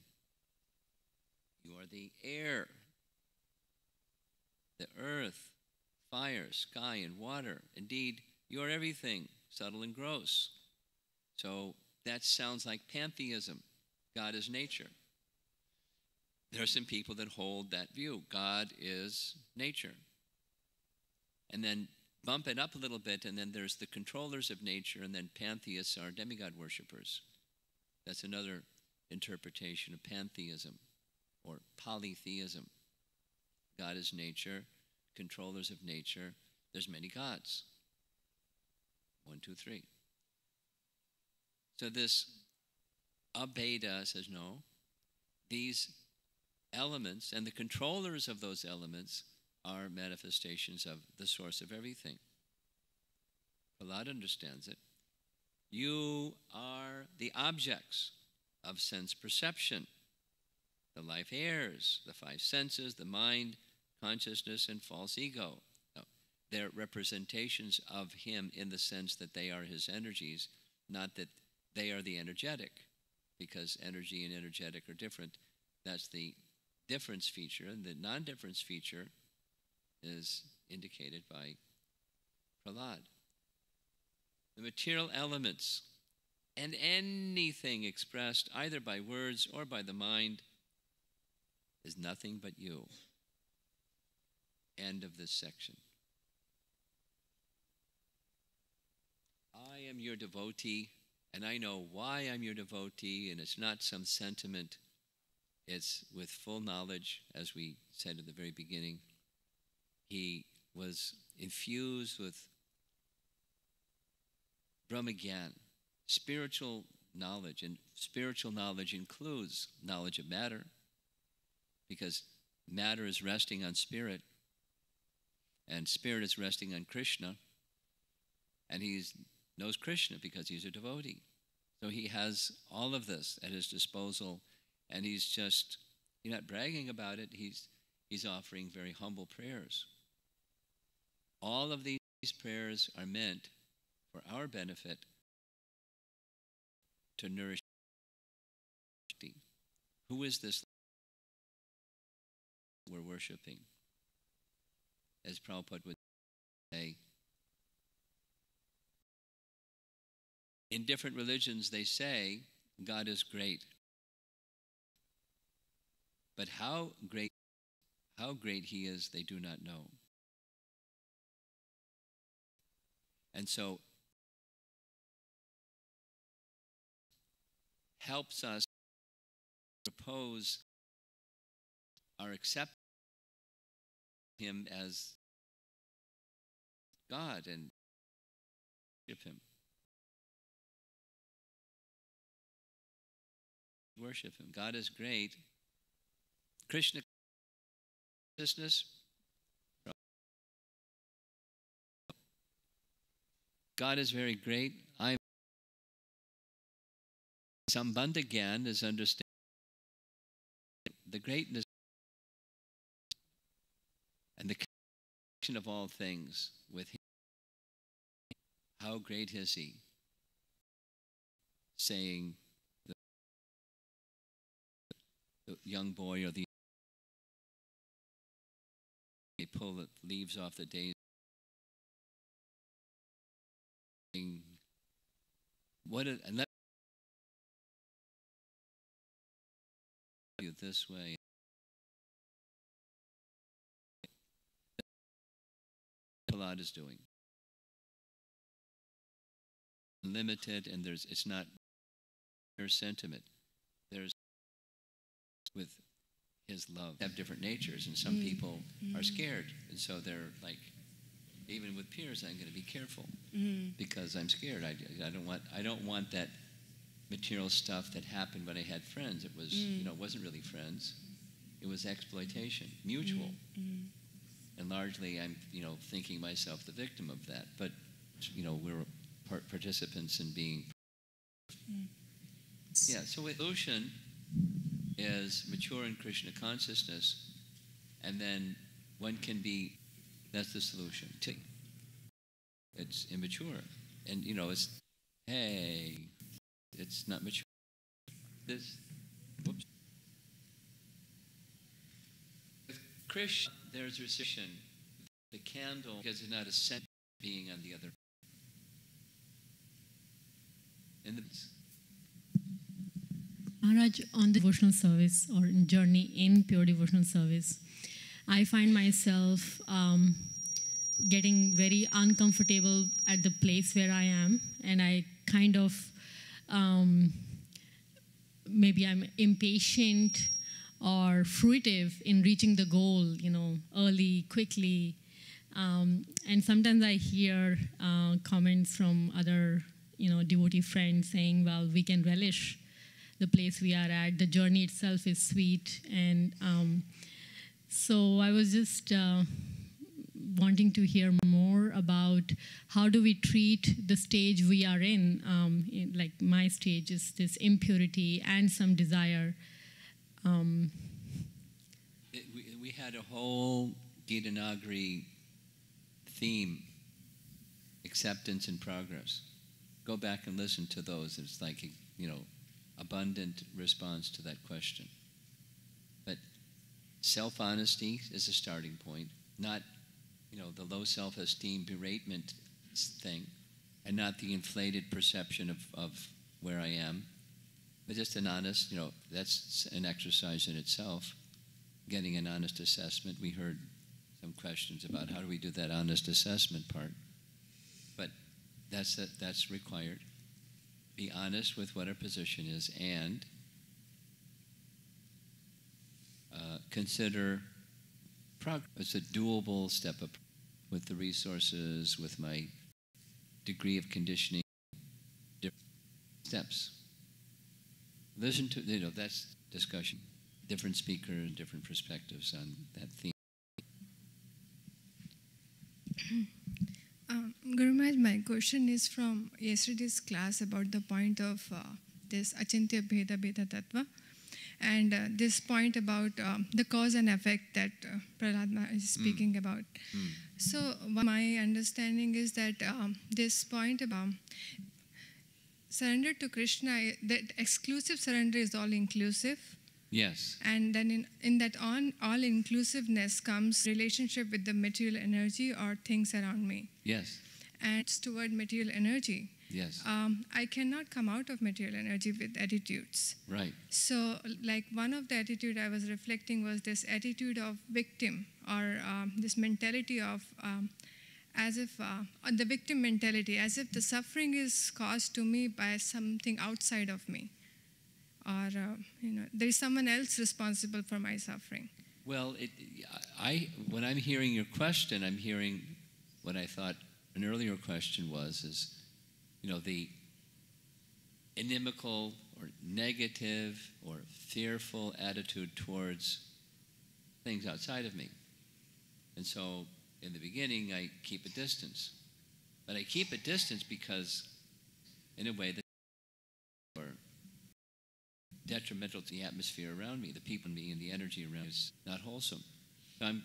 You are the air, the earth, fire, sky, and water. Indeed, you are everything, subtle and gross." So that sounds like pantheism. God is nature. There are some people that hold that view. God is nature. And then bump it up a little bit, and then there's the controllers of nature, and then pantheists are demigod worshippers. That's another interpretation of pantheism or polytheism. God is nature, controllers of nature. There's many gods. 1, 2, 3. So this Abheda says, no, these elements and the controllers of those elements are manifestations of the source of everything. Prahlada understands it. You are the objects of sense perception, the life airs, the 5 senses, the mind, consciousness, and false ego. No, they're representations of him in the sense that they are his energies, not that they are the energetic, because energy and energetic are different. That's the difference feature, and the non-difference feature is indicated by Prahlada. The material elements and anything expressed either by words or by the mind is nothing but you. End of this section. I am your devotee, and I know why I'm your devotee, and it's not some sentiment. It's with full knowledge, as we said at the very beginning. He was infused with Brahmagyan, spiritual knowledge, and spiritual knowledge includes knowledge of matter, because matter is resting on spirit, and spirit is resting on Krishna, and he knows Krishna because he's a devotee. So he has all of this at his disposal, and he's not bragging about it, he's offering very humble prayers. All of these prayers are meant for our benefit, to nourish. Who is this we're worshiping? As Prabhupada would say, in different religions they say God is great. But how great he is, they do not know. And so helps us propose our acceptance of him as God and worship him. Worship him. God is great. Krishna consciousness. God is very great. Sambandha Gyan is understanding the greatness and the connection of all things with him. How great is he? Saying the young boy or they pull the leaves off the daisy. And let me you this way. Prahlada is doing limited, and it's not their sentiment. There's with his love have different natures, and some people are scared, and so they're like Even with peers, I'm going to be careful because I'm scared. I don't want that material stuff that happened when I had friends. It was, it wasn't really friends. It was exploitation, mutual. And largely, I'm, thinking myself the victim of that. But, we're participants in being. Yeah, so evolution is mature in Krishna consciousness, and then one can be, that's the solution. It's immature. And, it's not mature. Whoops. With Krishna, there's restriction. The candle, because it's not a scent being on the other. Maharaj, on the devotional service or in journey in pure devotional service, I find myself getting very uncomfortable at the place where I am, and I kind of, maybe I'm impatient or fruitive in reaching the goal, early, quickly. And sometimes I hear comments from other, devotee friends saying, well, we can relish the place we are at. The journey itself is sweet. And so I was just wanting to hear more about how do we treat the stage we are in. Like my stage is this impurity and some desire. We had a whole Gita Nagari theme, acceptance and progress. Go back and listen to those. It's like, abundant response to that question. But self-honesty is a starting point, not, the low self-esteem beratement thing, and not the inflated perception of where I am, but just an honest, that's an exercise in itself, getting an honest assessment. We heard some questions about how do we do that honest assessment part, but that's required. Be honest with what our position is and consider progress. It's a doable step up with the resources, with my degree of conditioning, different steps. Listen to, that's discussion. Different speakers, different perspectives on that theme. Guru Maharaj, my question is from yesterday's class about the point of this Achintya Bheda Bheda Tattva, and this point about the cause and effect that Prahlada is speaking about. So my understanding is that this point about surrender to Krishna, that exclusive surrender is all-inclusive. Yes. And then in that all-inclusiveness comes relationship with the material energy or things around me. Yes. And it's toward material energy. Yes. I cannot come out of material energy with attitudes. Right. So, like one of the attitude I was reflecting was this attitude of victim, or this mentality of as if the victim mentality, as if the suffering is caused to me by something outside of me, or there is someone else responsible for my suffering. Well, when I'm hearing your question, I'm hearing what I thought an earlier question is, the inimical or negative or fearful attitude towards things outside of me. And so, in the beginning, I keep a distance. But I keep a distance because, in a way, that are detrimental to the atmosphere around me, the people in me, and the energy around me is not wholesome. So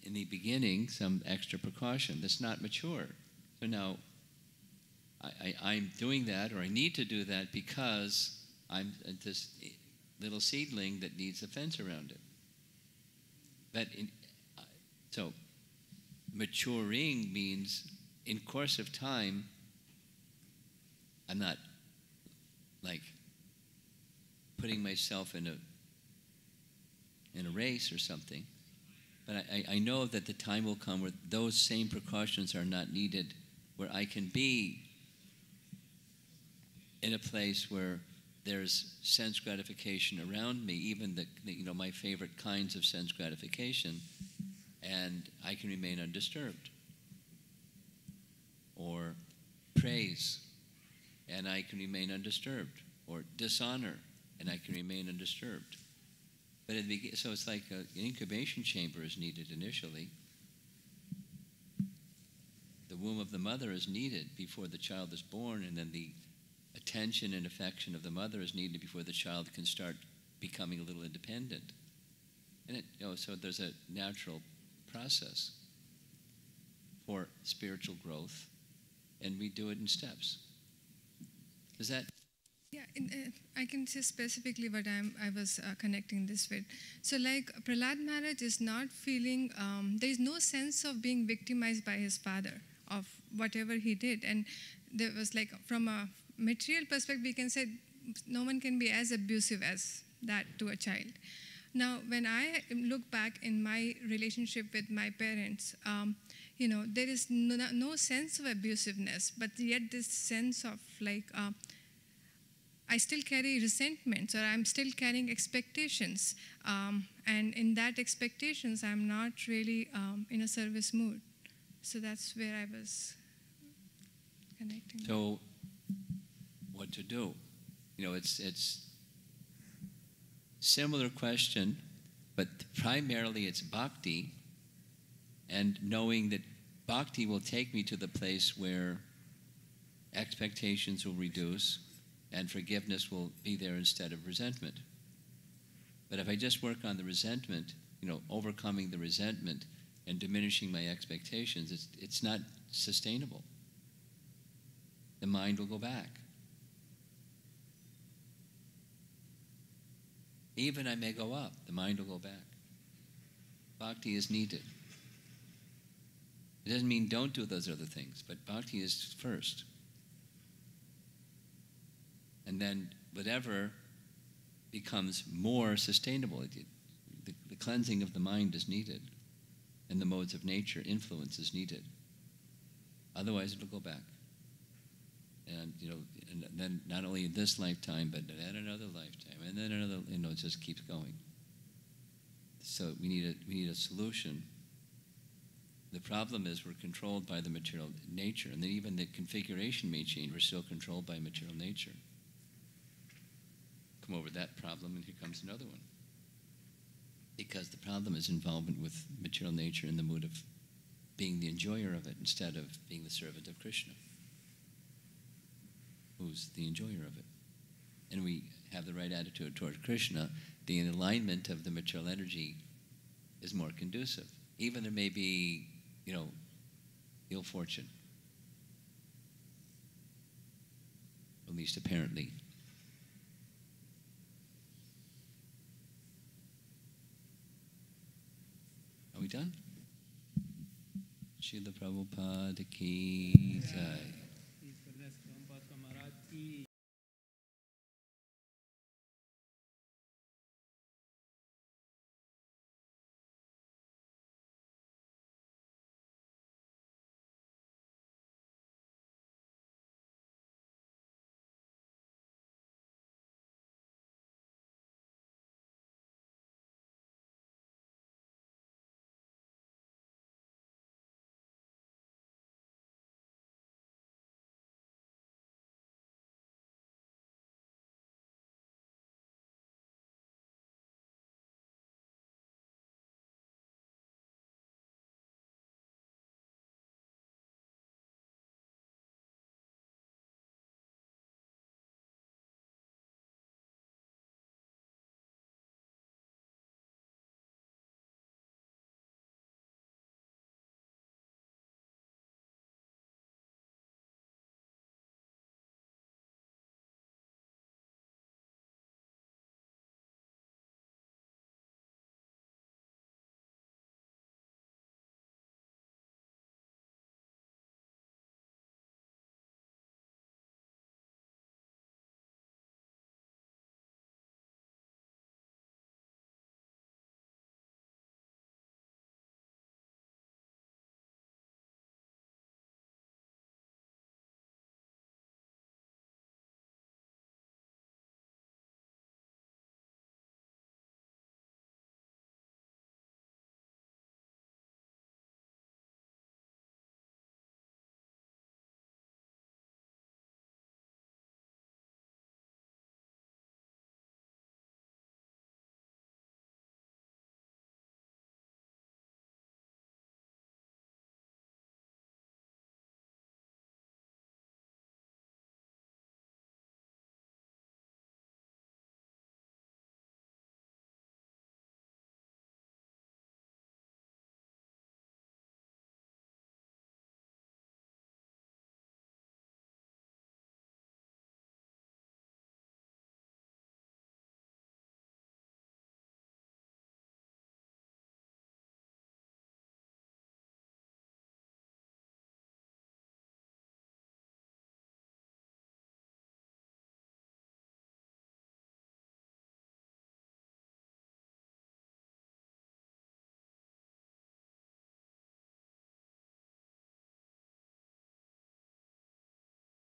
in the beginning, some extra precaution that's not mature. So now, I'm doing that, or I need to do that because I'm this little seedling that needs a fence around it. But so maturing means in course of time, I'm not like putting myself in a race or something, but I know that the time will come where those same precautions are not needed, where I can be in a place where there's sense gratification around me, even my favorite kinds of sense gratification, and I can remain undisturbed. praise, and I can remain undisturbed, or dishonor, and I can remain undisturbed. But so it's like an incubation chamber is needed initially. The womb of the mother is needed before the child is born, and then the attention and affection of the mother is needed before the child can start becoming a little independent. And so there's a natural process for spiritual growth, and we do it in steps. Is that? Yeah, I can say specifically what I was connecting this with. So like Prahlad Maharaj is not feeling, there is no sense of being victimized by his father of whatever he did. And there was like, from a material perspective, we can say no one can be as abusive as that to a child. Now, when I look back in my relationship with my parents, there is no sense of abusiveness, but yet this sense of like, I still carry resentments, or I'm still carrying expectations. And in that expectations, I'm not really in a service mood. So that's where I was connecting. So, what to do? It's similar question, but primarily it's bhakti, and knowing that bhakti will take me to the place where expectations will reduce and forgiveness will be there instead of resentment. But if I just work on the resentment, overcoming the resentment and diminishing my expectations, it's not sustainable. The mind will go back. Even I may go up, the mind will go back. Bhakti is needed. It doesn't mean don't do those other things, but bhakti is first. And then whatever becomes more sustainable. The cleansing of the mind is needed, and the modes of nature, influence is needed. Otherwise, it'll go back. And and then not only in this lifetime, but then another lifetime, and then another. It just keeps going. So we need a solution. The problem is we're controlled by the material nature, and then even the configuration may change. We're still controlled by material nature. Come over that problem, and here comes another one. Because the problem is involvement with material nature in the mood of being the enjoyer of it instead of being the servant of Krishna, who's the enjoyer of it. And we have the right attitude toward Krishna, the alignment of the material energy is more conducive. Even there may be, ill fortune, at least apparently. Are we done? Srila Prabhupada ki jai.